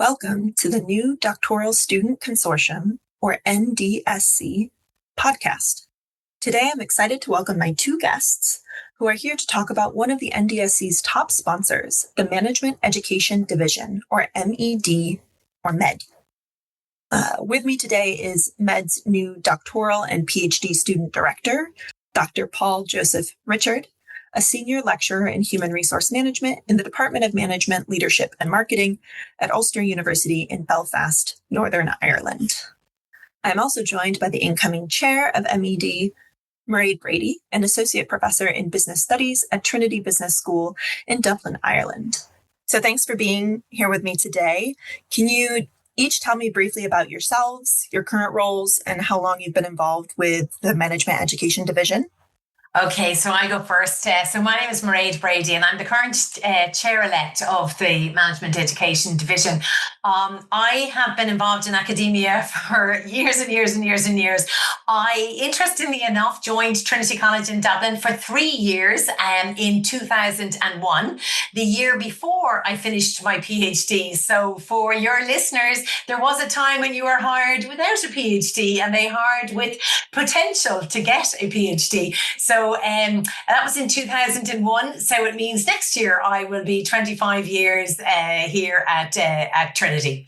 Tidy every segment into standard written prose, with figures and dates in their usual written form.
Welcome to the new Doctoral Student Consortium, or NDSC, podcast. Today, I'm excited to welcome my two guests who are here to talk about one of the NDSC's top sponsors, the Management Education Division, or MED, or MED. With me today is MED's new doctoral and PhD student director, Dr. Paul Joseph Richard, a senior lecturer in human resource management in the Department of Management, Leadership and Marketing at Ulster University in Belfast, Northern Ireland. I'm also joined by the incoming chair of MED, Mairead Brady, an associate professor in business studies at Trinity Business School in Dublin, Ireland. So thanks for being here with me today. Can you each tell me briefly about yourselves, your current roles, and how long you've been involved with the Management Education Division? Okay, so I go first. So my name is Mairead Brady, and I'm the current chair-elect of the Management Education Division. I have been involved in academia for years and years and years and years. I, interestingly enough, joined Trinity College in Dublin for 3 years in 2001, the year before I finished my PhD. So for your listeners, there was a time when you were hired without a PhD and they hired with potential to get a PhD. So that was in 2001. So it means next year I will be 25 years here at Trinity.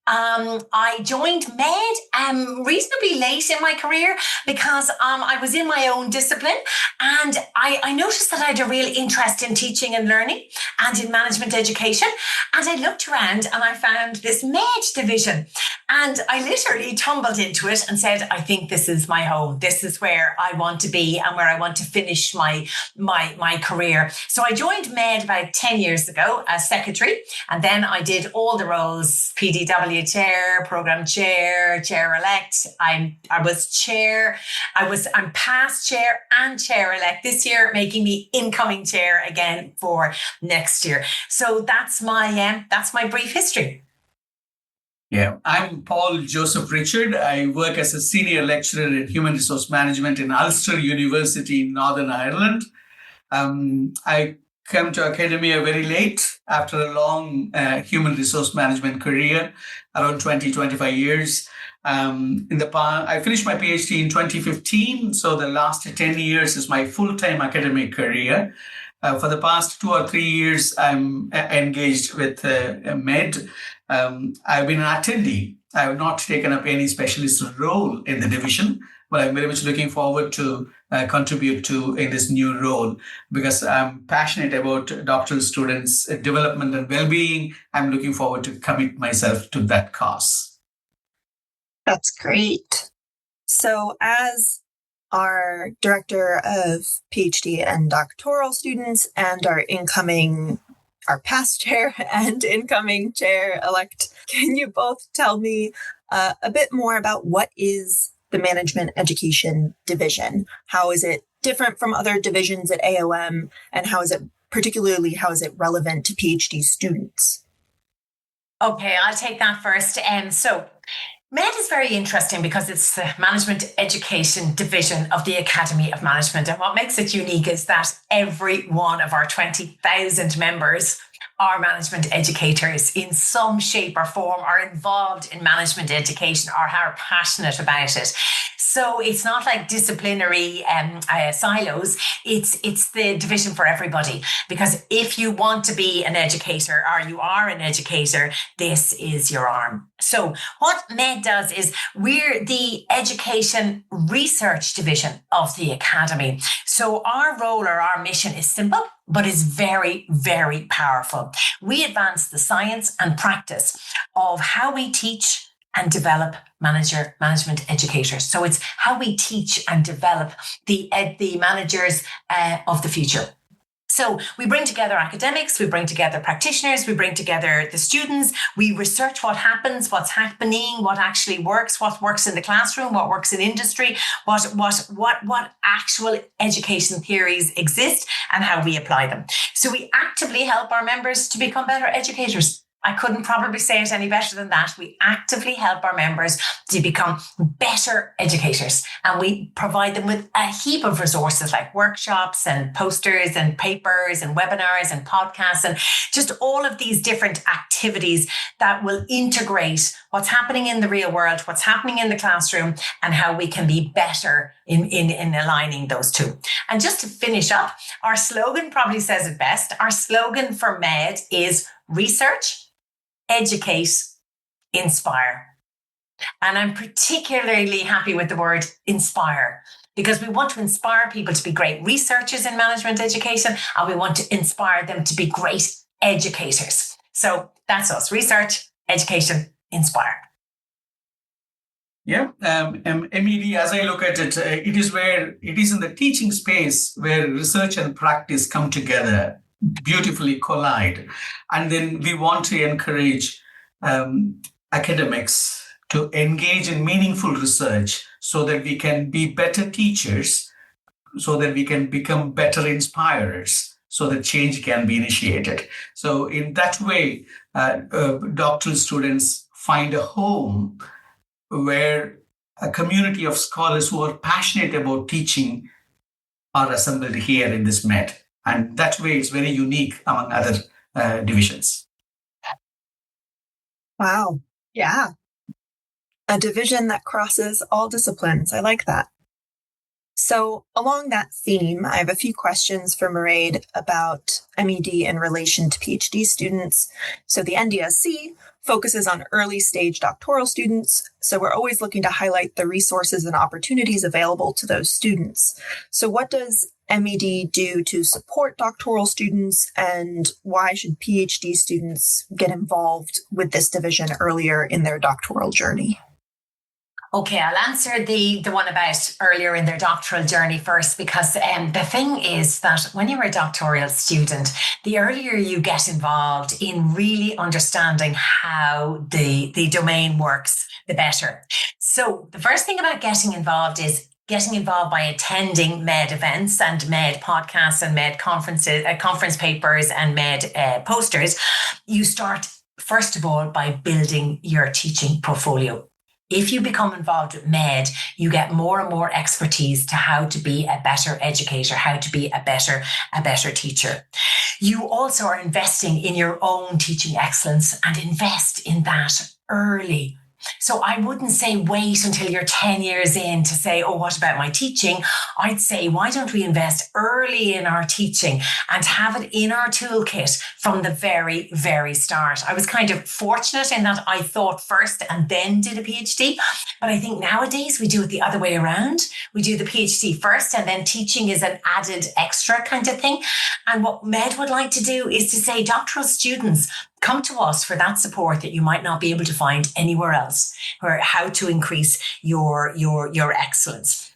I joined MED reasonably late in my career because I was in my own discipline, and I noticed that I had a real interest in teaching and learning and in management education. And I looked around and I found this MED division, and I literally tumbled into it and said, I think this is my home. This is where I want to be and where I want to finish my career. So I joined MED about 10 years ago as secretary, and then I did all the roles: PDW chair, program chair, chair-elect. I was chair. I'm past chair and chair-elect this year, making me incoming chair again for next year. So that's my brief history. Yeah, I'm Paul Joseph Richard. I work as a senior lecturer in human resource management in Ulster University in Northern Ireland. I came to academia very late after a long human resource management career, around 25 years. I finished my PhD in 2015, so the last 10 years is my full-time academic career. For the past 2 or 3 years, I'm engaged with MED. I've been an attendee. I have not taken up any specialist role in the division, but I'm very much looking forward to contribute to in this new role because I'm passionate about doctoral students' development and well-being. I'm looking forward to commit myself to that cause. That's great. So as our director of PhD and doctoral students and our past chair and incoming chair-elect, can you both tell me a bit more about what is the Management Education Division? How is it different from other divisions at AOM, and how is it relevant to PhD students? Okay, I'll take that first. So MED is very interesting because it's the Management Education Division of the Academy of Management. And what makes it unique is that every one of our 20,000 members are management educators in some shape or form, are involved in management education, or are passionate about it. So it's not like disciplinary silos. It's the division for everybody. Because if you want to be an educator or you are an educator, this is your arm. So what MED does is we're the education research division of the academy. So our role or our mission is simple, but is very, very powerful. We advance the science and practice of how we teach and develop management educators. So it's how we teach and develop the managers of the future. So we bring together academics, we bring together practitioners, we bring together the students, we research what happens, what's happening, what actually works, what works in the classroom, what works in industry, what actual education theories exist and how we apply them. So we actively help our members to become better educators. I couldn't probably say it any better than that. We actively help our members to become better educators, and we provide them with a heap of resources like workshops and posters and papers and webinars and podcasts and just all of these different activities that will integrate what's happening in the real world, what's happening in the classroom, and how we can be better in aligning those two. And just to finish up, our slogan probably says it best. Our slogan for MED is research, educate, inspire. And I'm particularly happy with the word inspire, because we want to inspire people to be great researchers in management education, and we want to inspire them to be great educators. So that's us: research, education, inspire. Yeah, MED, as I look at it, it is in the teaching space where research and practice come together, beautifully collide. And then we want to encourage academics to engage in meaningful research so that we can be better teachers, so that we can become better inspirers, so that change can be initiated. So in that way, doctoral students find a home where a community of scholars who are passionate about teaching are assembled here in this MED. And that way it's very unique among other divisions. Wow. Yeah. A division that crosses all disciplines. I like that. So along that theme, I have a few questions for Mairead about MED in relation to PhD students. So the NDSC focuses on early stage doctoral students. So we're always looking to highlight the resources and opportunities available to those students. So what does MED do to support doctoral students, and why should PhD students get involved with this division earlier in their doctoral journey? Okay, I'll answer the one about earlier in their doctoral journey first, because the thing is that when you're a doctoral student, the earlier you get involved in really understanding how the domain works, the better. So the first thing about getting involved is getting involved by attending MED events and MED podcasts and MED conferences, conference papers and MED posters. You start, first of all, by building your teaching portfolio. If you become involved with MED, you get more and more expertise to how to be a better educator, how to be a better teacher. You also are investing in your own teaching excellence, and invest in that early. So I wouldn't say wait until you're 10 years in to say, oh, what about my teaching? I'd say, why don't we invest early in our teaching and have it in our toolkit from the very, very start? I was kind of fortunate in that I thought first and then did a PhD. But I think nowadays we do it the other way around. We do the PhD first, and then teaching is an added extra kind of thing. And what MED would like to do is to say, doctoral students, come to us for that support that you might not be able to find anywhere else, or how to increase your excellence.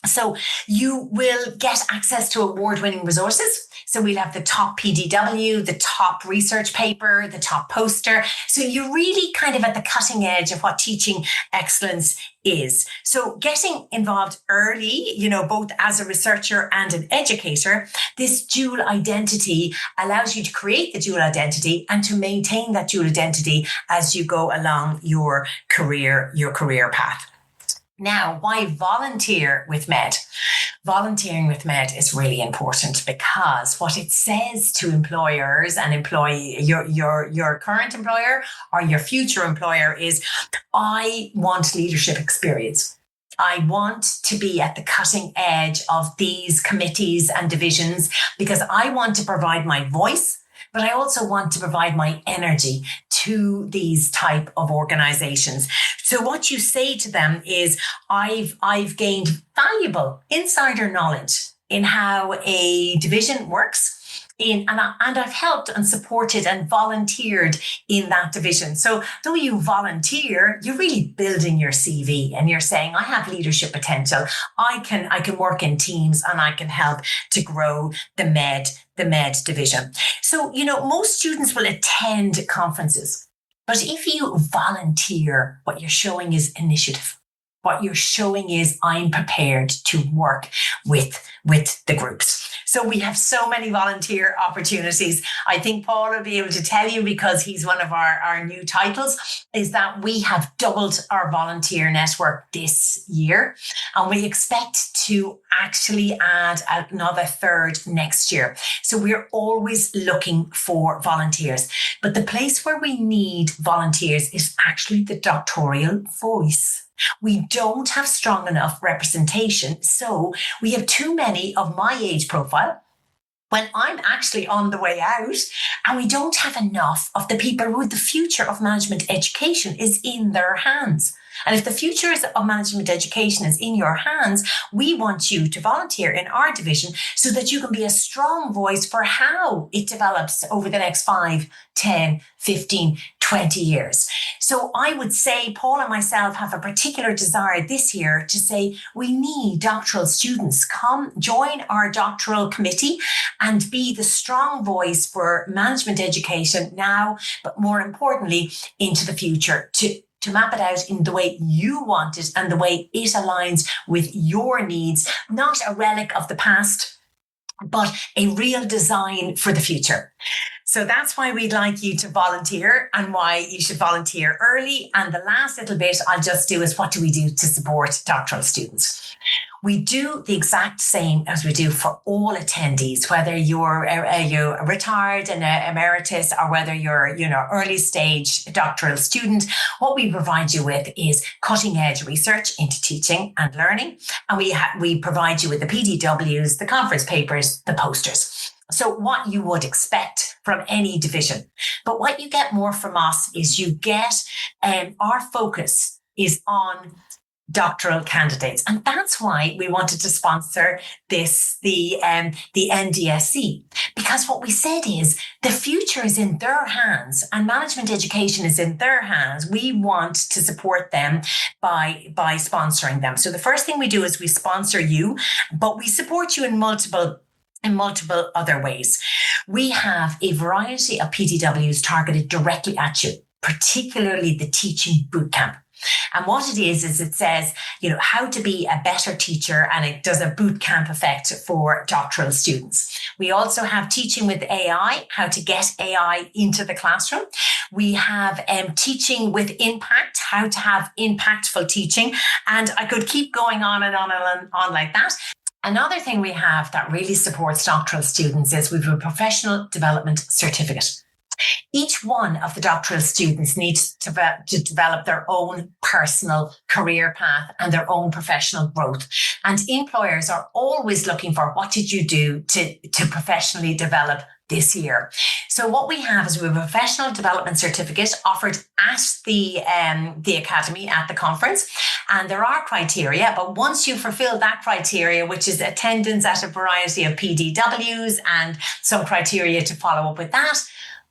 So you will get access to award-winning resources. So we'll have the top PDW, the top research paper, the top poster. So you're really kind of at the cutting edge of what teaching excellence is. So getting involved early, both as a researcher and an educator, this dual identity allows you to create the dual identity and to maintain that dual identity as you go along your career path. Now, why volunteer with MED? Volunteering with MED is really important, because what it says to employers and your current employer or your future employer is, I want leadership experience. I want to be at the cutting edge of these committees and divisions, because I want to provide my voice, but I also want to provide my energy to these type of organizations. So what you say to them is, I've gained valuable insider knowledge in how a division works. And I've helped and supported and volunteered in that division. So though you volunteer, you're really building your CV, and you're saying, I have leadership potential. I can work in teams, and I can help to grow the MED division. So, most students will attend conferences, but if you volunteer, what you're showing is initiative. What you're showing is, I'm prepared to work with the groups. So we have so many volunteer opportunities. I think Paul will be able to tell you, because he's one of our new titles, is that we have doubled our volunteer network this year. And we expect to actually add another third next year. So we're always looking for volunteers. But the place where we need volunteers is actually the doctoral voice. We don't have strong enough representation. So we have too many of my age profile when I'm actually on the way out, and we don't have enough of the people who the future of management education is in their hands. And if the future of management education is in your hands, we want you to volunteer in our division so that you can be a strong voice for how it develops over the next 5, 10, 15, 20 years. So I would say Paul and myself have a particular desire this year to say we need doctoral students. Come join our doctoral committee and be the strong voice for management education now, but more importantly, into the future, to map it out in the way you want it and the way it aligns with your needs, not a relic of the past, but a real design for the future. So that's why we'd like you to volunteer and why you should volunteer early. And the last little bit I'll just do is, what do we do to support doctoral students? We do the exact same as we do for all attendees, whether you're retired and emeritus, or whether you're early stage doctoral student. What we provide you with is cutting edge research into teaching and learning, and we provide you with the PDWs, the conference papers, the posters. So what you would expect from any division, but what you get more from us is you get our focus is on doctoral candidates. And that's why we wanted to sponsor this, the NDSC, because what we said is the future is in their hands and management education is in their hands. We want to support them by sponsoring them. So the first thing we do is we sponsor you, but we support you in multiple other ways. We have a variety of PDWs targeted directly at you, particularly the teaching bootcamp. And what it is it says, how to be a better teacher, and it does a boot camp effect for doctoral students. We also have teaching with AI, how to get AI into the classroom. We have teaching with impact, how to have impactful teaching. And I could keep going on and on and on like that. Another thing we have that really supports doctoral students is we have a professional development certificate. Each one of the doctoral students needs to develop their own personal career path and their own professional growth. And employers are always looking for, what did you do to professionally develop this year? So what we have is we have a professional development certificate offered at the academy, at the conference. And there are criteria, but once you fulfill that criteria, which is attendance at a variety of PDWs and some criteria to follow up with that,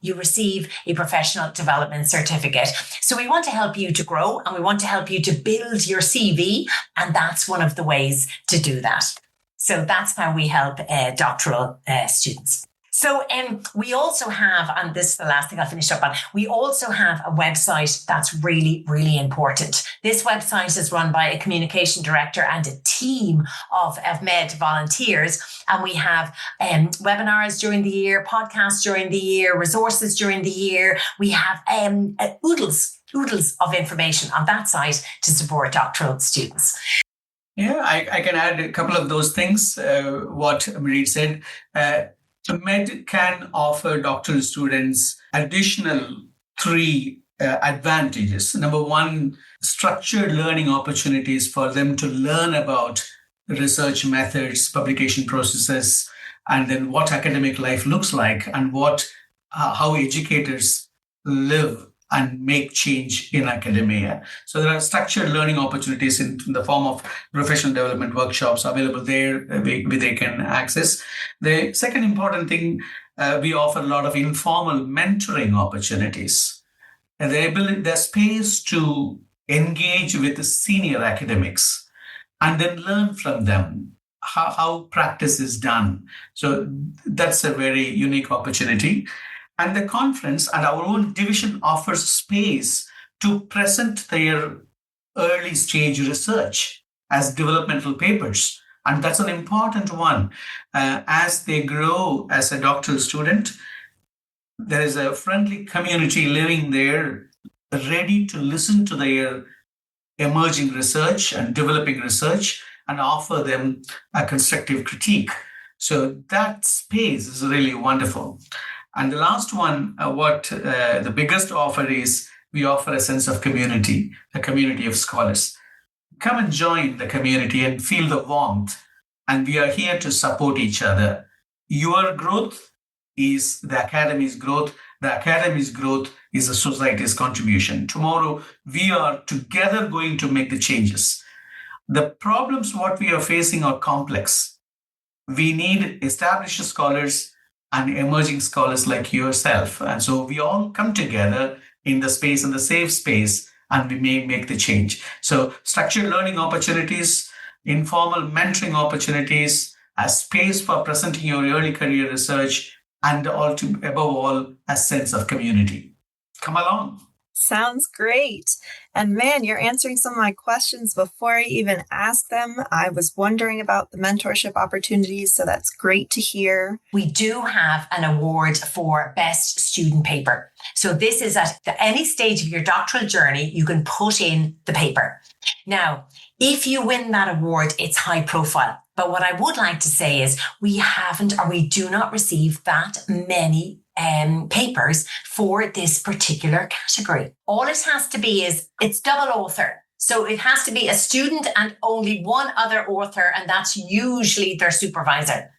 you receive a professional development certificate. So we want to help you to grow and we want to help you to build your CV. And that's one of the ways to do that. So that's how we help doctoral students. So we also have, and this is the last thing I'll finish up on, we also have a website that's really, really important. This website is run by a communication director and a team of med volunteers. And we have webinars during the year, podcasts during the year, resources during the year. We have oodles of information on that site to support doctoral students. Yeah, I can add a couple of those things, what Mairead said. Med can offer doctoral students additional 3 advantages. Number 1, structured learning opportunities for them to learn about research methods, publication processes, and then what academic life looks like and how educators live and make change in academia. So there are structured learning opportunities in the form of professional development workshops available there they can access. The second important thing, we offer a lot of informal mentoring opportunities. And the space to engage with the senior academics and then learn from them how practice is done. So that's a very unique opportunity. And the conference and our own division offers space to present their early stage research as developmental papers And that's an important one. As they grow as a doctoral student, there is a friendly community living there, ready to listen to their emerging research and developing research and offer them a constructive critique. So that space is really wonderful. And the last one, the biggest offer is we offer a sense of community, a community of scholars. Come and join the community and feel the warmth. And we are here to support each other. Your growth is the academy's growth. The academy's growth is the society's contribution. Tomorrow, we are together going to make the changes. The problems what we are facing are complex. We need established scholars and emerging scholars like yourself. And so we all come together in the space, in the safe space, and we may make the change. So structured learning opportunities, informal mentoring opportunities, a space for presenting your early career research, and above all, a sense of community. Come along. Sounds great. And man, you're answering some of my questions before I even ask them. I was wondering about the mentorship opportunities, so that's great to hear. We do have an award for best student paper. So this is at any stage of your doctoral journey, you can put in the paper. Now, if you win that award, it's high profile. But what I would like to say is we do not receive that many papers for this particular category. All it has to be is it's double author. So it has to be a student and only one other author, and that's usually their supervisor.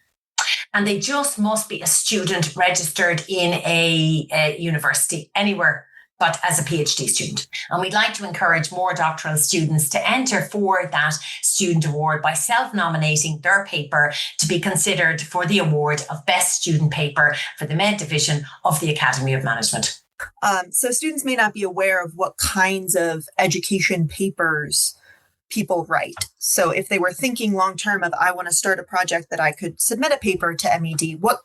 And they just must be a student registered in a university anywhere but as a PhD student. And we'd like to encourage more doctoral students to enter for that student award by self-nominating their paper to be considered for the award of Best Student Paper for the Med Division of the Academy of Management. So students may not be aware of what kinds of education papers people write. So if they were thinking long-term of, I want to start a project that I could submit a paper to MED, what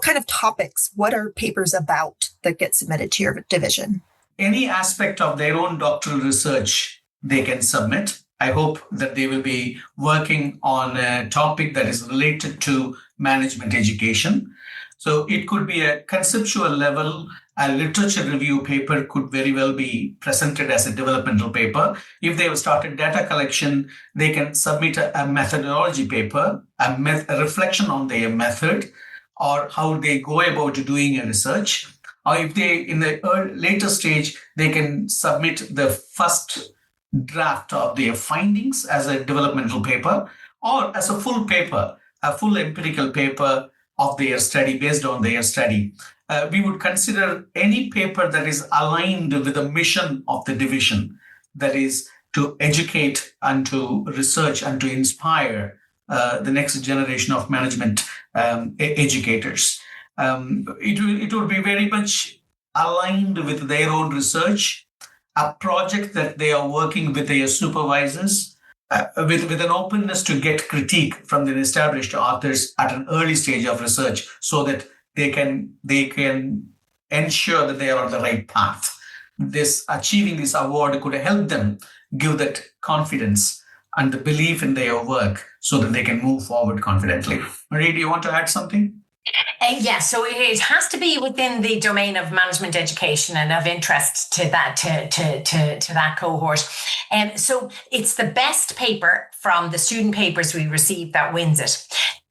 kind of topics, what are papers about that get submitted to your division? Any aspect of their own doctoral research they can submit. I hope that they will be working on a topic that is related to management education. So it could be a conceptual level. A literature review paper could very well be presented as a developmental paper. If they have started data collection, they can submit a methodology paper, a reflection on their method or how they go about doing a research. Or if they, in the later stage, they can submit the first draft of their findings as a developmental paper or as a full paper, a full empirical paper of their study based on their study. We would consider any paper that is aligned with the mission of the division, that is to educate and to research and to inspire the next generation of management educators. It would be very much aligned with their own research, a project that they are working with their supervisors, with an openness to get critique from the established authors at an early stage of research so that they can ensure that they are on the right path. Achieving this award could help them give that confidence and the belief in their work so that they can move forward confidently. Marie, do you want to add something? Yes, so it has to be within the domain of management education and of interest to that cohort. So it's the best paper from the student papers we receive that wins it.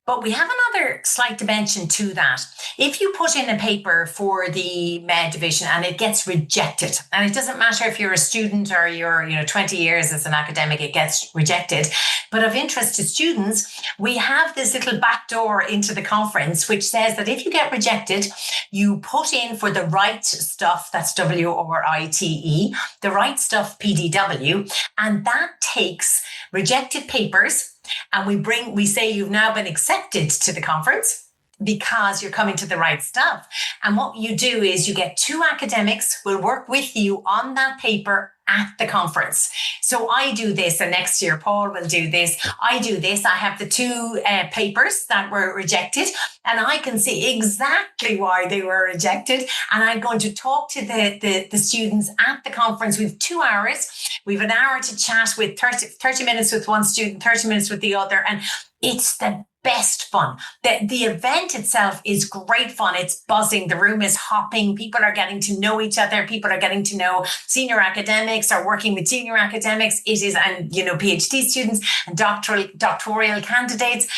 But we have another slight dimension to that. If you put in a paper for the Med Division and it gets rejected, and it doesn't matter if you're a student or you're 20 years as an academic, it gets rejected. But of interest to students, we have this little back door into the conference, which says that if you get rejected, you put in for the right stuff, that's WRITE, the right stuff PDW, and that takes rejected papers. And we say you've now been accepted to the conference because you're coming to the right stuff. And what you do is you get two academics will work with you on that paper at the conference. So I do this, and next year Paul will do this. I do this. I have the two papers that were rejected, and I can see exactly why they were rejected. And I'm going to talk to the students at the conference. We have 2 hours We've an hour to chat with 30 minutes with one student, 30 minutes with the other. And it's the best fun. The event itself is great fun. It's buzzing. The room is hopping. People are getting to know each other. People are getting to know senior academics, are working with junior academics. It is, and PhD students and doctoral candidates.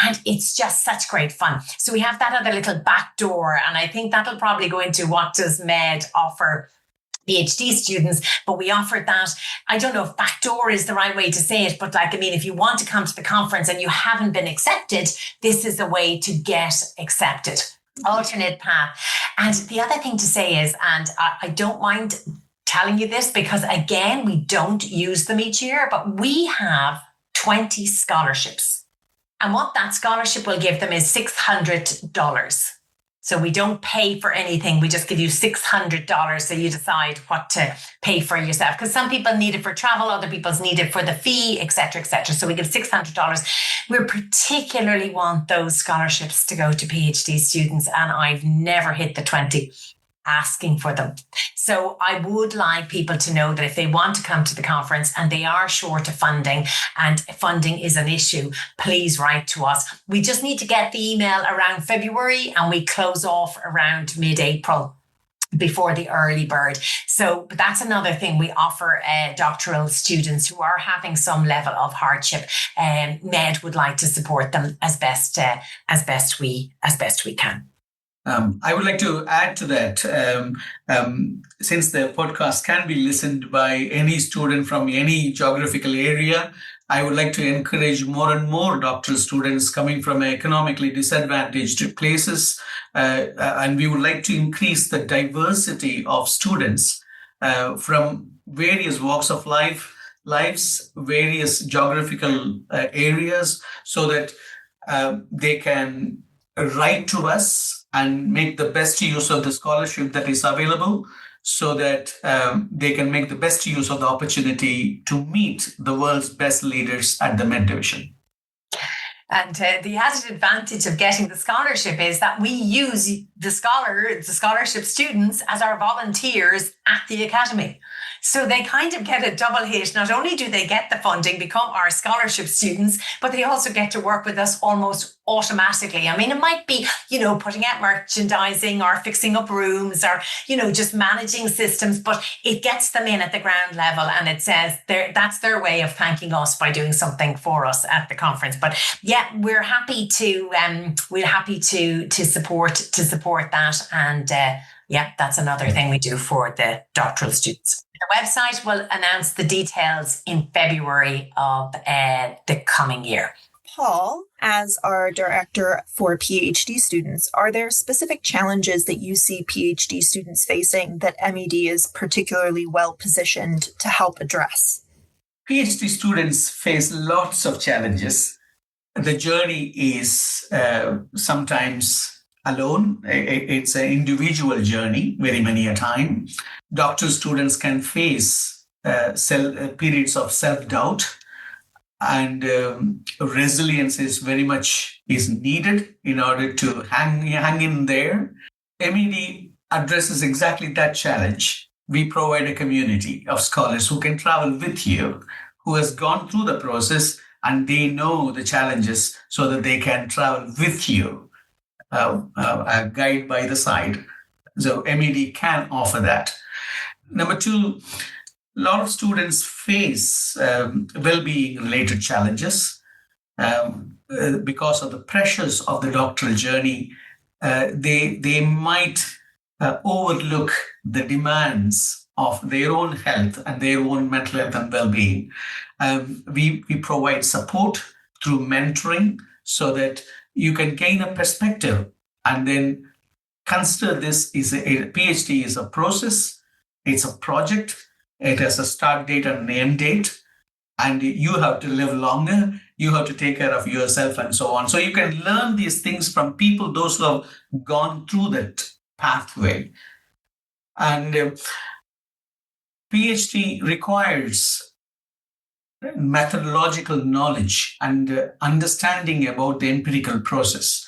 And it's just such great fun. So we have that other little back door. And I think that'll probably go into what does Med offer PhD students, but we offered that. I don't know if backdoor is the right way to say it, but if you want to come to the conference and you haven't been accepted, this is a way to get accepted. Alternate path. And the other thing to say is, and I don't mind telling you this because again, we don't use them each year, but we have 20 scholarships. And what that scholarship will give them is $600. So we don't pay for anything. We just give you $600 so you decide what to pay for yourself. Because some people need it for travel, other people need it for the fee, et cetera, et cetera. So we give $600. We particularly want those scholarships to go to PhD students. And I've never hit the 20 asking for them. So I would like people to know that if they want to come to the conference and they are short of funding and funding is an issue, please write to us. We just need to get the email around February and we close off around mid-April before the early bird. So that's another thing we offer doctoral students who are having some level of hardship. Med would like to support them as best we can. I would like to add to that, since the podcast can be listened by any student from any geographical area, I would like to encourage more and more doctoral students coming from economically disadvantaged places. And we would like to increase the diversity of students from various walks of lives, various geographical areas, so that they can write to us and make the best use of the scholarship that is available so that they can make the best use of the opportunity to meet the world's best leaders at the Med Division. And the added advantage of getting the scholarship is that we use the scholarship students as our volunteers at the academy. So they kind of get a double hit. Not only do they get the funding, become our scholarship students, but they also get to work with us almost automatically. It might be, putting out merchandising or fixing up rooms or, just managing systems, but it gets them in at the ground level. And it says that's their way of thanking us by doing something for us at the conference. But yeah, we're happy to support that. And that's another thing we do for the doctoral students. The website will announce the details in February of the coming year. Paul, as our director for PhD students, are there specific challenges that you see PhD students facing that MED is particularly well positioned to help address? PhD students face lots of challenges. The journey is sometimes alone. It's an individual journey, very many a time. Doctoral students can face periods of self-doubt, and resilience is very much needed in order to hang in there. MED addresses exactly that challenge. We provide a community of scholars who can travel with you, who has gone through the process, and they know the challenges so that they can travel with you. A guide by the side. So MED can offer that. Number two, a lot of students face well-being related challenges because of the pressures of the doctoral journey. They might overlook the demands of their own health and their own mental health and well-being. We provide support through mentoring so that you can gain a perspective and then consider this is a PhD is a process, it's a project, it has a start date and an end date, and you have to live longer, you have to take care of yourself and so on. So you can learn these things from people, those who have gone through that pathway. And PhD requires methodological knowledge and understanding about the empirical process.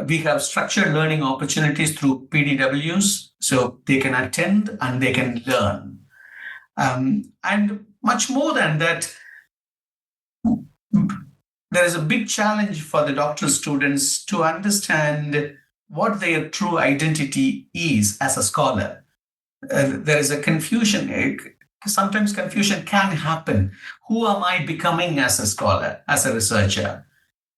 We have structured learning opportunities through PDWs, so they can attend and they can learn. And much more than that, there is a big challenge for the doctoral students to understand what their true identity is as a scholar. There is a confusion. Sometimes confusion can happen. Who am I becoming as a scholar, as a researcher?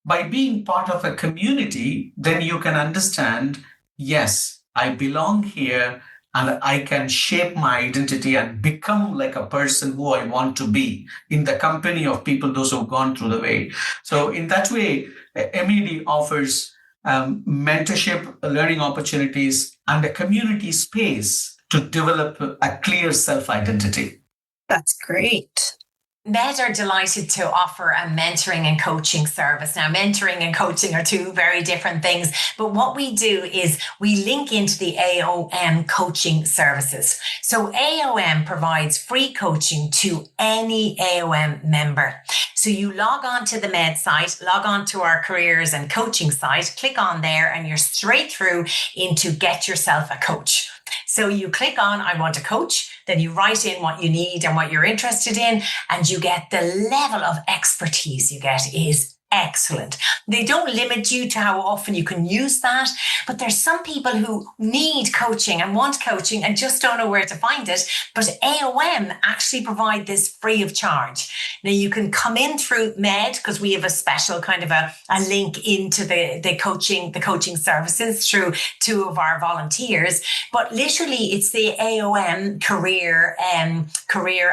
By being part of a community, then you can understand, yes, I belong here and I can shape my identity and become like a person who I want to be in the company of people, those who've gone through the way. So in that way, MED offers mentorship, learning opportunities, and a community space to develop a clear self-identity. That's great. Med are delighted to offer a mentoring and coaching service. Now, mentoring and coaching are two very different things, but what we do is we link into the AOM coaching services. So AOM provides free coaching to any AOM member. So you log on to the Med site, log on to our careers and coaching site, click on there, and you're straight through into get yourself a coach. So you click on, I want a coach, then you write in what you need and what you're interested in, and you get the level of expertise you get is excellent. They don't limit you to how often you can use that, but there's some people who need coaching and want coaching and just don't know where to find it. But AOM actually provide this free of charge. Now you can come in through Med because we have a special kind of a link into the coaching services through two of our volunteers. But literally it's the AOM career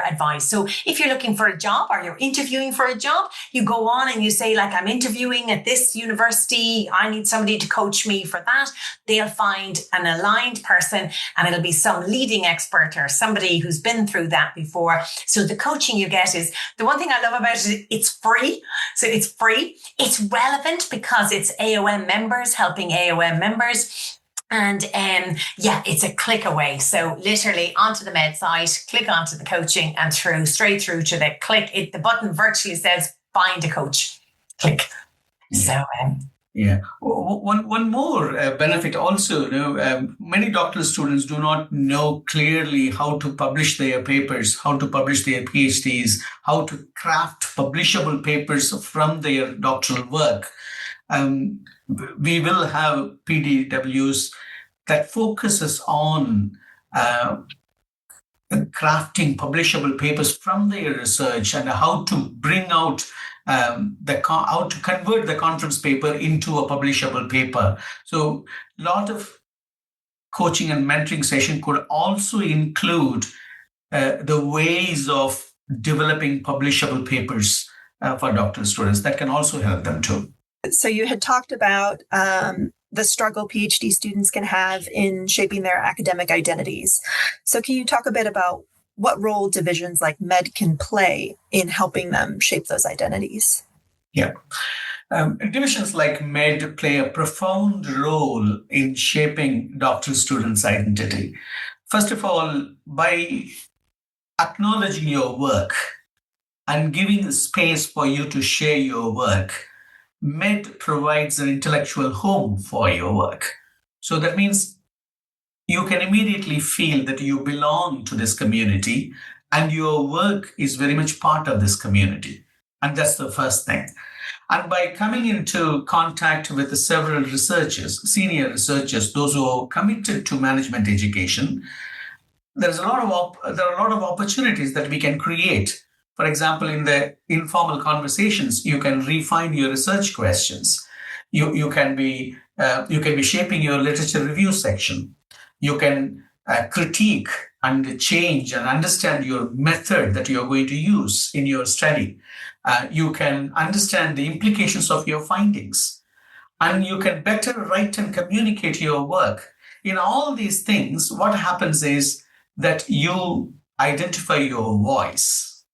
advice. So if you're looking for a job or you're interviewing for a job, you go on and you say, like, I'm interviewing at this university, I need somebody to coach me for that. They'll find an aligned person and it'll be some leading expert or somebody who's been through that before. So the coaching you get is, the one thing I love about it, it's free. So it's free. It's relevant because it's AOM members helping AOM members. And it's a click away. So literally onto the Med site, click onto the coaching and straight through to the click. The button virtually says, find a coach. Click. So, One more benefit also, many doctoral students do not know clearly how to publish their papers, how to publish their PhDs, how to craft publishable papers from their doctoral work. We will have PDWs that focuses on crafting publishable papers from their research and how to bring out how to convert the conference paper into a publishable paper. So a lot of coaching and mentoring session could also include the ways of developing publishable papers for doctoral students. That can also help them too. So you had talked about the struggle PhD students can have in shaping their academic identities. So can you talk a bit about what role divisions like Med can play in helping them shape those identities? Yeah. Divisions like Med play a profound role in shaping doctoral students' identity. First of all, by acknowledging your work and giving space for you to share your work, Med provides an intellectual home for your work. So that means you can immediately feel that you belong to this community and your work is very much part of this community. And that's the first thing. And by coming into contact with several researchers, senior researchers, those who are committed to management education, there are a lot of opportunities that we can create. For example, in the informal conversations, you can refine your research questions. You can be shaping your literature review section. You can critique and change and understand your method that you're going to use in your study. You can understand the implications of your findings. And you can better write and communicate your work. In all these things, what happens is that you identify your voice,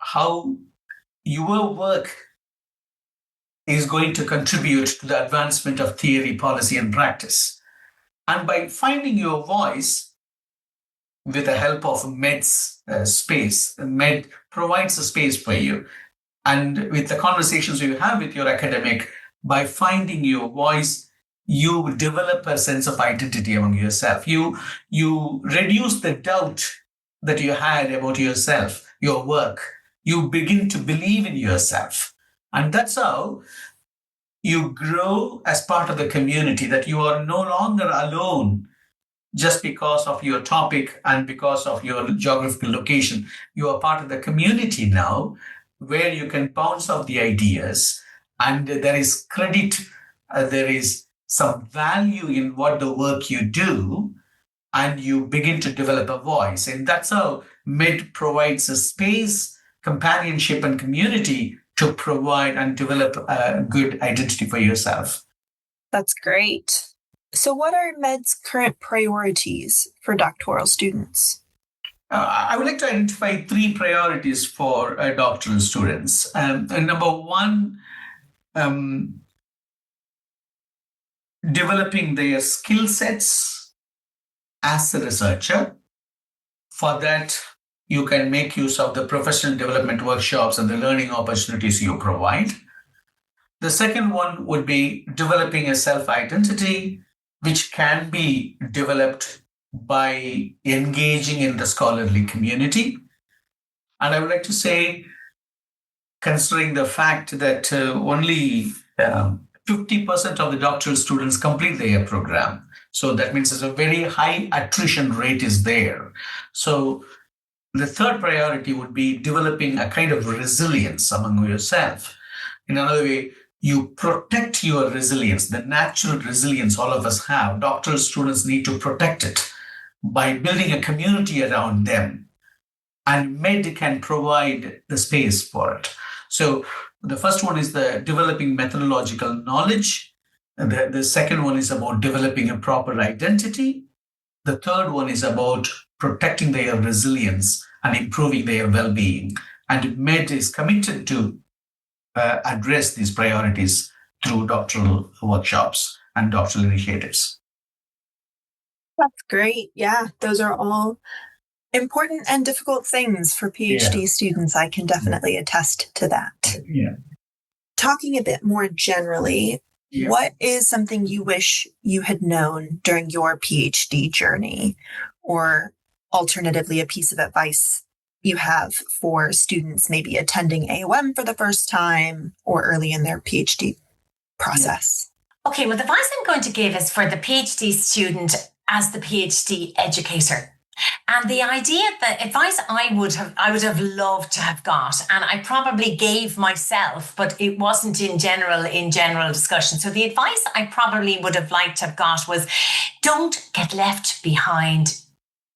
how your work is going to contribute to the advancement of theory, policy, and practice. And by finding your voice with the help of Med's space, Med provides a space for you. And with the conversations you have with your academic, by finding your voice, you develop a sense of identity among yourself. You reduce the doubt that you had about yourself, your work. You begin to believe in yourself. And that's how you grow as part of the community, that you are no longer alone just because of your topic and because of your geographical location. You are part of the community now where you can bounce off the ideas, and there is credit, there is some value in what the work you do, and you begin to develop a voice. And that's how Med provides a space, companionship, and community to provide and develop a good identity for yourself. That's great. So, what are Med's current priorities for doctoral students? I would like to identify 3 priorities for doctoral students. And number one, developing their skill sets as a researcher. For that, you can make use of the professional development workshops and the learning opportunities you provide. The second one would be developing a self-identity, which can be developed by engaging in the scholarly community. And I would like to say, considering the fact that only 50% of the doctoral students complete their program, so that means there's a very high attrition rate is there. So the third priority would be developing a kind of resilience among yourself. In another way, you protect your resilience, the natural resilience all of us have. Doctoral students need to protect it by building a community around them. And Med can provide the space for it. So the first one is the developing methodological knowledge. The second one is about developing a proper identity. The third one is about protecting their resilience and improving their well-being. And Med is committed to address these priorities through doctoral workshops and doctoral initiatives. That's great. Yeah, those are all important and difficult things for PhD students. I can definitely attest to that. Yeah. Talking a bit more generally, what is something you wish you had known during your PhD journey? Or alternatively, a piece of advice you have for students maybe attending AOM for the first time or early in their PhD process? Okay, well, the advice I'm going to give is for the PhD student as the PhD educator. And the idea, the advice I would have loved to have got, and I probably gave myself, but it wasn't in general discussion. So the advice I probably would have liked to have got was, don't get left behind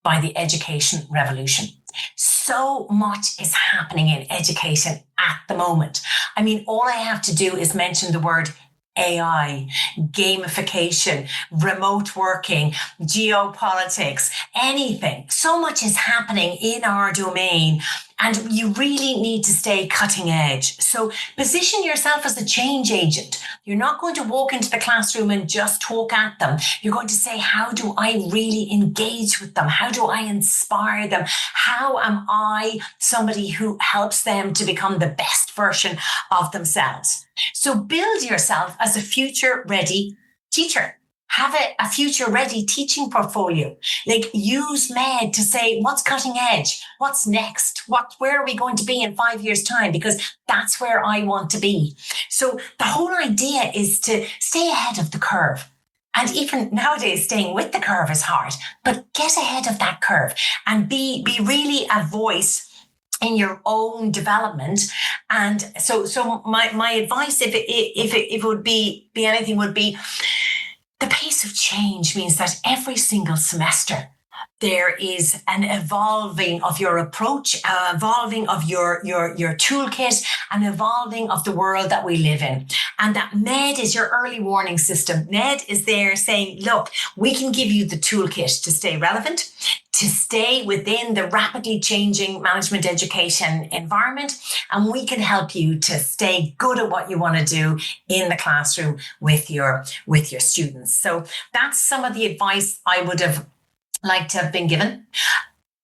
by the education revolution. So much is happening in education at the moment. I mean, all I have to do is mention the word AI, gamification, remote working, geopolitics, anything. So much is happening in our domain, and you really need to stay cutting edge. So position yourself as a change agent. You're not going to walk into the classroom and just talk at them. You're going to say, how do I really engage with them? How do I inspire them? How am I somebody who helps them to become the best version of themselves? So build yourself as a future-ready teacher. Have a future-ready teaching portfolio. Like, use Med to say, what's cutting edge? What's next? Where are we going to be in 5 years' time? Because that's where I want to be. So the whole idea is to stay ahead of the curve. And even nowadays, staying with the curve is hard, but get ahead of that curve and be really a voice in your own development. And so my advice, if it would be anything, would be, the pace of change means that every single semester there is an evolving of your approach, evolving of your toolkit, and evolving of the world that we live in. And that Med is your early warning system. Med is there saying, look, we can give you the toolkit to stay relevant, to stay within the rapidly changing management education environment, and we can help you to stay good at what you want to do in the classroom with your students. So that's some of the advice I would have liked to have been given.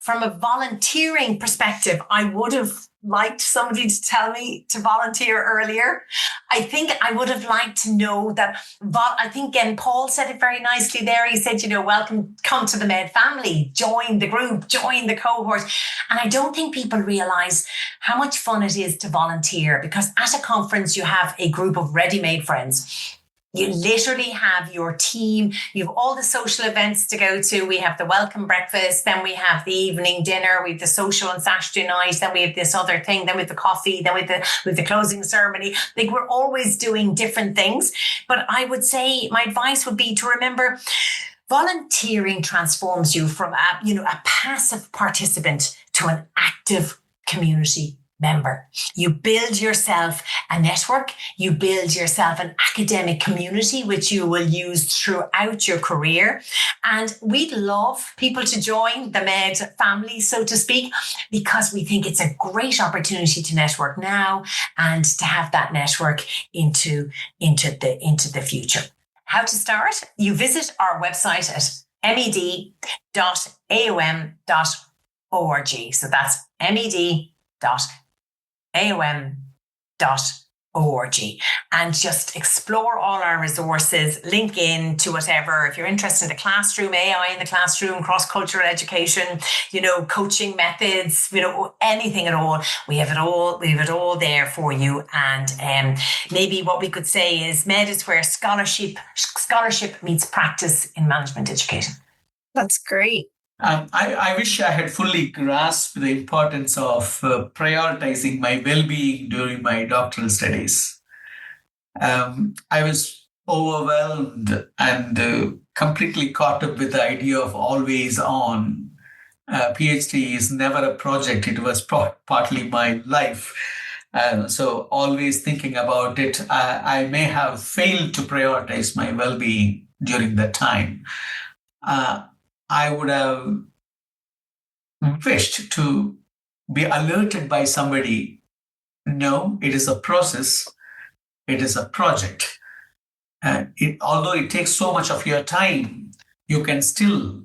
from a volunteering perspective, I would have liked somebody to tell me to volunteer earlier. I think I would have liked to know that. I think, again, Paul said it very nicely there. He said, welcome, come to the Med family, join the group, join the cohort. And I don't think people realize how much fun it is to volunteer, because at a conference, you have a group of ready-made friends. You literally have your team. You have all the social events to go to. We have the welcome breakfast. Then we have the evening dinner. We have the social on Saturday night. Then we have this other thing. Then we have the coffee. Then we have the closing ceremony. Like, we're always doing different things. But I would say my advice would be to remember, volunteering transforms you from a passive participant to an active community member. You build yourself a network, you build yourself an academic community, which you will use throughout your career. And we'd love people to join the Med family, so to speak, because we think it's a great opportunity to network now and to have that network into the future. How to start? You visit our website at med.aom.org. So that's med.aom.org, and just explore all our resources, link in to whatever. If you're interested in the classroom, AI in the classroom, cross-cultural education, coaching methods, anything at all, we have it all there for you. And maybe what we could say is Med is where scholarship meets practice in management education. That's great. I wish I had fully grasped the importance of prioritizing my well-being during my doctoral studies. I was overwhelmed and completely caught up with the idea of always on. PhD is never a project. It was partly my life. So always thinking about it, I may have failed to prioritize my well-being during that time. I would have wished to be alerted by somebody. No, it is a process. It is a project. Although it takes so much of your time, you can still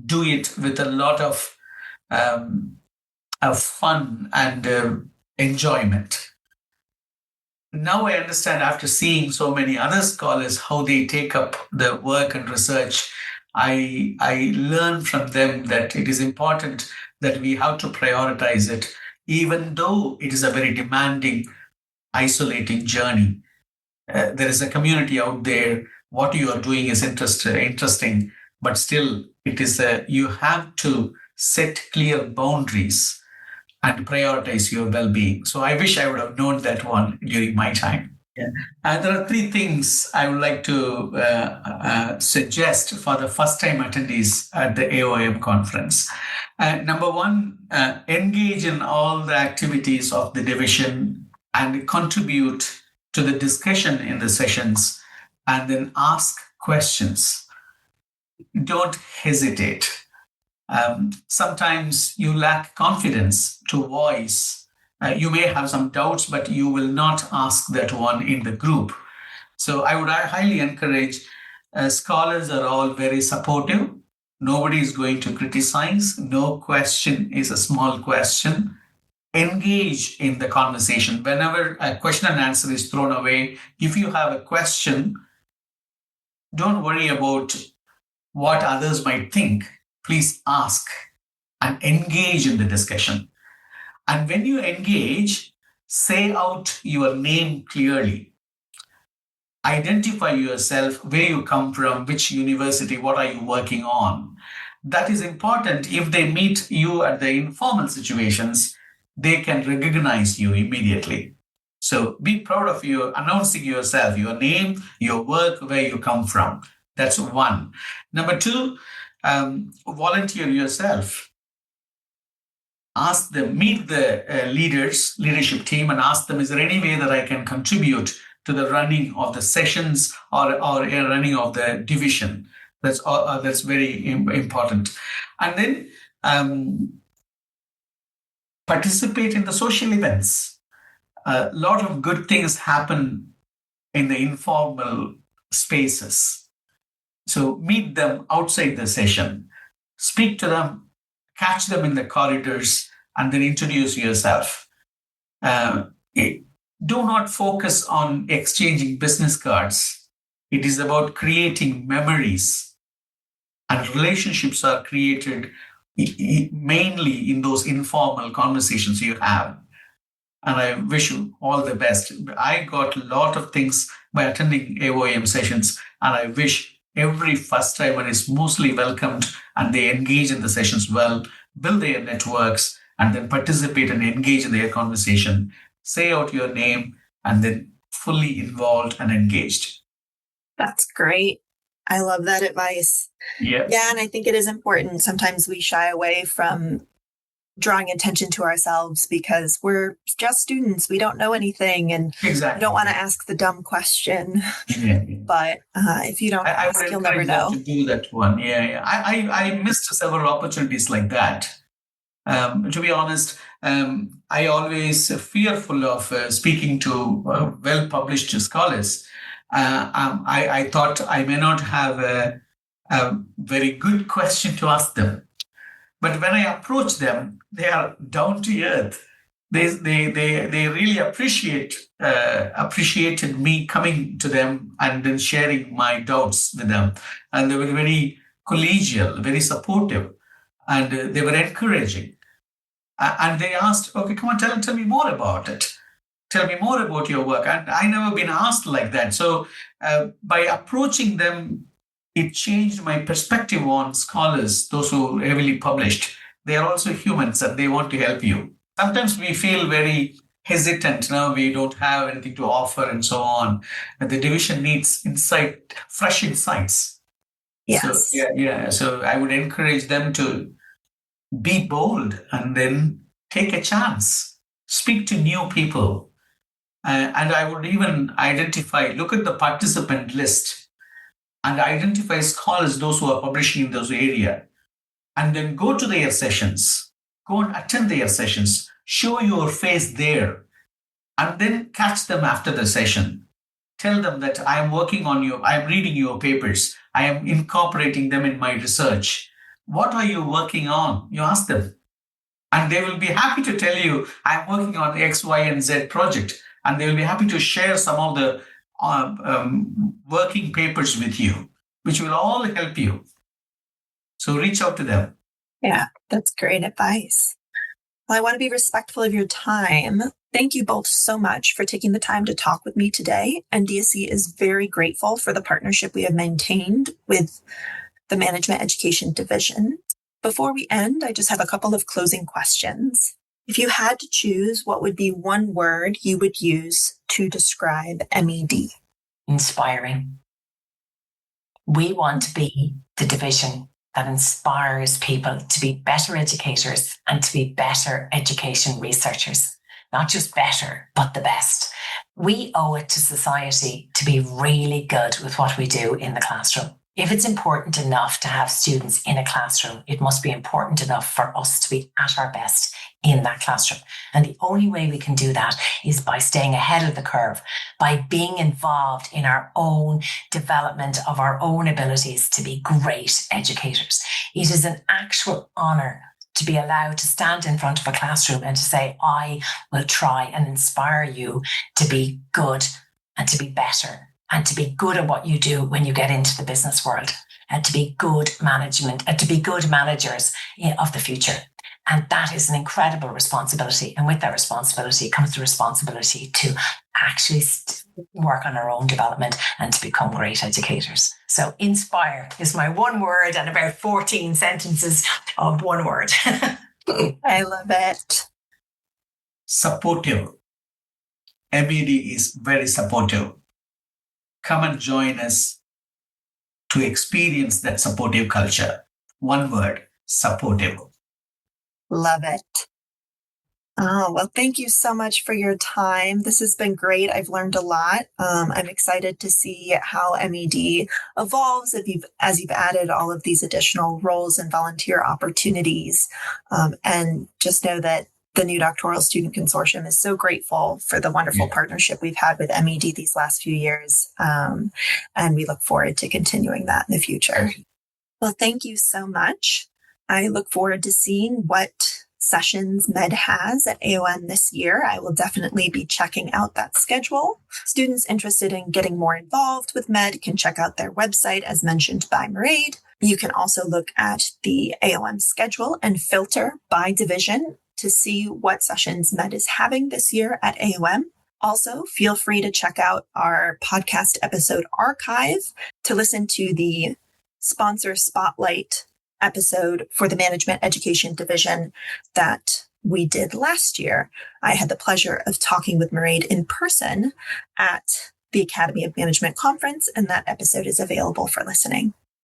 do it with a lot of fun and enjoyment. Now I understand, after seeing so many other scholars, how they take up the work and research. I learn from them that it is important that we have to prioritize it, even though it is a very demanding, isolating journey. There is a community out there. What you are doing is interesting, but still, it is you have to set clear boundaries and prioritize your well-being. So I wish I would have known that one during my time. Yeah. There are three things I would like to suggest for the first-time attendees at the AOM conference. Number one, engage in all the activities of the division and contribute to the discussion in the sessions, and then ask questions. Don't hesitate. Sometimes you lack confidence to voice. You may have some doubts, but you will not ask that one in the group. So I would highly encourage, scholars are all very supportive. Nobody is going to criticize. No question is a small question. Engage in the conversation. Whenever a question and answer is thrown away, if you have a question, don't worry about what others might think. Please ask and engage in the discussion. And when you engage, say out your name clearly. Identify yourself, where you come from, which university, what are you working on. That is important. If they meet you at the informal situations, they can recognize you immediately. So be proud of you, announcing yourself, your name, your work, where you come from. That's one. Number two, volunteer yourself. Ask them, meet the leadership team, and ask them, is there any way that I can contribute to the running of the sessions or running of the division? That's very important. And then participate in the social events. A lot of good things happen in the informal spaces. So meet them outside the session. Speak to them catch them in the corridors, and then introduce yourself. Do not focus on exchanging business cards. It is about creating memories, and relationships are created mainly in those informal conversations you have. And I wish you all the best. I got a lot of things by attending AOM sessions, and I wish every first timer is mostly welcomed and they engage in the sessions well, build their networks, and then participate and engage in their conversation. Say out your name and then fully involved and engaged. That's great. I love that advice. Yeah. Yeah, and I think it is important. Sometimes we shy away from drawing attention to ourselves because we're just students. We don't know anything, and exactly. We don't want to ask the dumb question. Yeah. But if you don't ask, you'll never know. To do that one. Yeah. I missed several opportunities like that. To be honest, I always fearful of speaking to well-published scholars. I thought I may not have a very good question to ask them. But when I approach them, they are down to earth. They really appreciated me coming to them and then sharing my doubts with them. And they were very collegial, very supportive, and they were encouraging. And they asked, okay, come on, tell me more about it. Tell me more about your work. And I never been asked like that. So by approaching them, it changed my perspective on scholars, those who heavily published. They are also humans and they want to help you. Sometimes we feel very hesitant. Now we don't have anything to offer and so on. But the division needs insight, fresh insights. Yes. So I would encourage them to be bold and then take a chance. Speak to new people. And I would even look at the participant list and identify scholars, those who are publishing in those areas, and then go to their sessions, go and attend their sessions, show your face there, and then catch them after the session. Tell them that I am working on you, I am reading your papers, I am incorporating them in my research. What are you working on? You ask them. And they will be happy to tell you, I'm working on X, Y, and Z project. And they will be happy to share some of the working papers with you, which will all help you. So reach out to them. Yeah, that's great advice. Well, I want to be respectful of your time. Thank you both so much for taking the time to talk with me today. NDSC is very grateful for the partnership we have maintained with the Management Education Division. Before we end, I just have a couple of closing questions. If you had to choose, what would be one word you would use to describe MED? Inspiring. We want to be the division that inspires people to be better educators and to be better education researchers. Not just better, but the best. We owe it to society to be really good with what we do in the classroom. If it's important enough to have students in a classroom, it must be important enough for us to be at our best in that classroom. And the only way we can do that is by staying ahead of the curve, by being involved in our own development of our own abilities to be great educators. It is an actual honour to be allowed to stand in front of a classroom and to say, I will try and inspire you to be good and to be better and to be good at what you do when you get into the business world, and to be good management and to be good managers of the future. And that is an incredible responsibility. And with that responsibility comes the responsibility to actually work on our own development and to become great educators. So inspire is my one word and about 14 sentences of one word. I love it. Supportive. MED is very supportive. Come and join us to experience that supportive culture. One word, supportive. Love it. Oh, well, thank you so much for your time. This has been great. I've learned a lot. I'm excited to see how MED evolves as you've added all of these additional roles and volunteer opportunities. And just know that the new Doctoral Student Consortium is so grateful for the wonderful partnership we've had with MED these last few years. And we look forward to continuing that in the future. Well, thank you so much. I look forward to seeing what sessions Med has at AOM this year. I will definitely be checking out that schedule. Students interested in getting more involved with Med can check out their website as mentioned by Mairead. You can also look at the AOM schedule and filter by division to see what sessions Med is having this year at AOM. Also, feel free to check out our podcast episode archive to listen to the sponsor spotlight episode for the Management Education Division that we did last year. I had the pleasure of talking with Mairead in person at the Academy of Management conference, and that episode is available for listening.